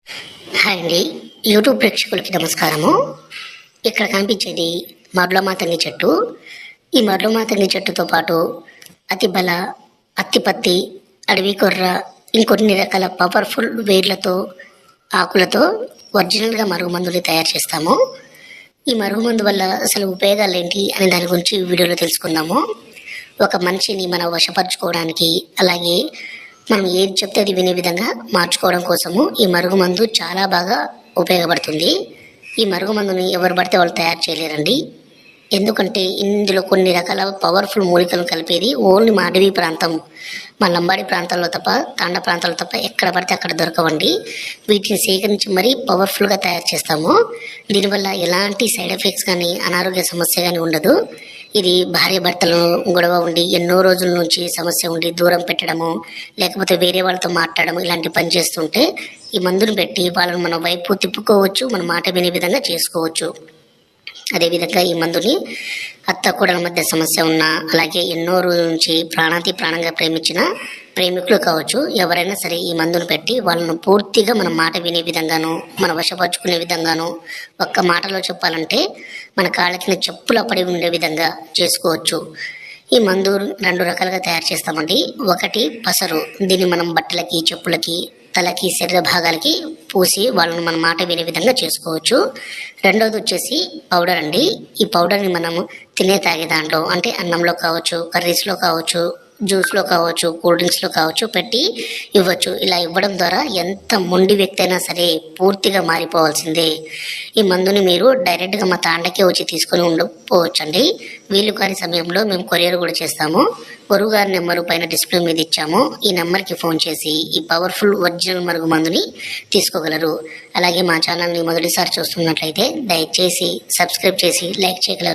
Hi అండి. YouTube ప్రేక్షకులకి నమస్కారము. ఇక్కడ కనిపించేది మర్లమాతంగి చెట్టు. ఈ మర్లమాతంగి చెట్టుతో పాటు అతిబల, అత్తిపత్తి, అడవి కొర్ర, ఇంకొన్ని రకాల పవర్ఫుల్ వేర్లతో, ఆకులతో ఒరిజినల్గా మరుగుమందుని తయారు చేస్తాము. ఈ మరుగుమందు వల్ల అసలు ఉపయోగాలు ఏంటి అనే దాని గురించి వీడియోలో తెలుసుకుందాము. ఒక మనిషిని మనం వశపరచుకోవడానికి, అలాగే మనం ఏది చెప్తే అది వినే విధంగా మార్చుకోవడం కోసము ఈ మరుగుమందు చాలా బాగా ఉపయోగపడుతుంది. ఈ మరుగుమందుని ఎవరు పడితే వాళ్ళు తయారు చేయలేరండి. ఎందుకంటే ఇందులో కొన్ని రకాల పవర్ఫుల్ మూలికలను కలిపేది ఓన్లీ మా అడవి ప్రాంతం, మా లంబాడి ప్రాంతాల్లో తప్ప, తాండ ప్రాంతాల్లో తప్ప ఎక్కడ పడితే అక్కడ దొరకవండి. వీటిని సేకరించి మరీ పవర్ఫుల్గా తయారు చేస్తాము. దీనివల్ల ఎలాంటి సైడ్ ఎఫెక్ట్స్ కానీ, అనారోగ్య సమస్య కానీ ఉండదు. ఇది భార్య భర్తలు గొడవ ఉండి ఎన్నో రోజుల నుంచి సమస్య ఉండి దూరం పెట్టడము, లేకపోతే వేరే వాళ్ళతో మాట్లాడము, ఇలాంటి పని చేస్తుంటే ఈ మందును పెట్టి వాళ్ళని మన వైపు తిప్పుకోవచ్చు, మన మాట వినే విధంగా చేసుకోవచ్చు. అదేవిధంగా ఈ మందుని అత్త కోడల మధ్య సమస్య ఉన్నా, అలాగే ఎన్నో రోజుల నుంచి ప్రాణాతి ప్రాణంగా ప్రేమించిన ప్రేమికులు కావచ్చు, ఎవరైనా సరే ఈ మందును పెట్టి వాళ్ళను పూర్తిగా మన మాట వినే విధంగాను, మన వశపరుచుకునే విధంగాను, ఒక్క మాటలో చెప్పాలంటే మన కాళ్ళకి చెప్పులు పడి ఉండే విధంగా చేసుకోవచ్చు. ఈ మందు 2 రకాలుగా తయారు చేస్తామండి. ఒకటి పసరు, దీన్ని మనం బట్టలకి, చెప్పులకి, తలకి, శరీర భాగాలకి పూసి వాళ్ళని మన మాట వినే విధంగా చేసుకోవచ్చు. రెండవది వచ్చేసి పౌడర్ అండి. ఈ పౌడర్ని మనము తాగే దాంట్లో, అంటే అన్నంలో కావచ్చు, కర్రీస్లో కావచ్చు, జ్యూస్లో కావచ్చు, కూల్ డ్రింక్స్లో కావచ్చు పెట్టి ఇవ్వచ్చు. ఇలా ఇవ్వడం ద్వారా ఎంత మొండి వ్యక్తి అయినా సరే పూర్తిగా మారిపోవాల్సిందే. ఈ మందుని మీరు డైరెక్ట్గా మా తాండకే వచ్చి తీసుకొని ఉండకపోవచ్చండి. వీలు కాని సమయంలో మేము కొరియర్ కూడా చేస్తాము. పొరుగు గారి నెంబరు పైన డిస్ప్లే మీద ఇచ్చాము. ఈ నెంబర్కి ఫోన్ చేసి ఈ పవర్ఫుల్ ఒరిజినల్ మరుగు మందుని తీసుకోగలరు. అలాగే మా ఛానల్ని మొదటిసారి చూస్తున్నట్లయితే దయచేసి సబ్స్క్రైబ్ చేసి లైక్ చేయగలరు.